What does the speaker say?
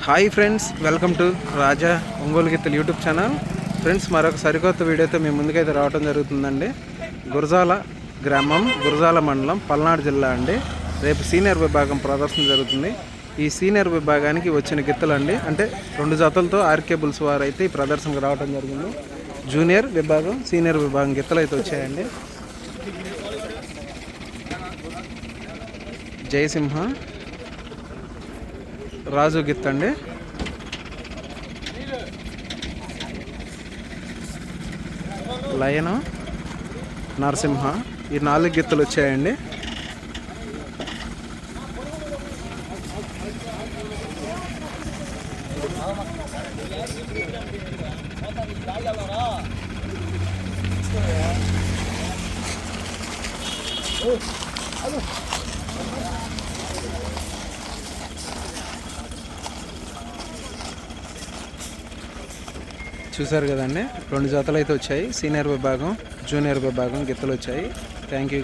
Hi friends, welcome to రాజా ఒంగోలు గిత్తలు YouTube channel. Friends, మరొక సరికొత్త వీడియోతో మీ ముందుకైతే రావడం జరుగుతుందండి. గురజాల గ్రామం, గురజాల మండలం, పల్నాడు జిల్లా అండి. రేపు సీనియర్ విభాగం ప్రదర్శన జరుగుతుంది. ఈ సీనియర్ విభాగానికి వచ్చిన గిత్తలు అండి, అంటే 2 జతలతో ఆర్కే బుల్స్ వారు అయితే ఈ ప్రదర్శనకు రావడం జరిగింది. జూనియర్ విభాగం, సీనియర్ విభాగం గిత్తలు అయితే వచ్చాయండి. జయసింహ, రాజు గిత్తండి, లయను, నరసింహ, ఈ 4 గిత్తలు వచ్చాయండి. చూసారు కదండి, 2 జతలు అయితే వచ్చాయి. సీనియర్ విభాగం, జూనియర్ విభాగం గిత్తలు వచ్చాయి. Thank you.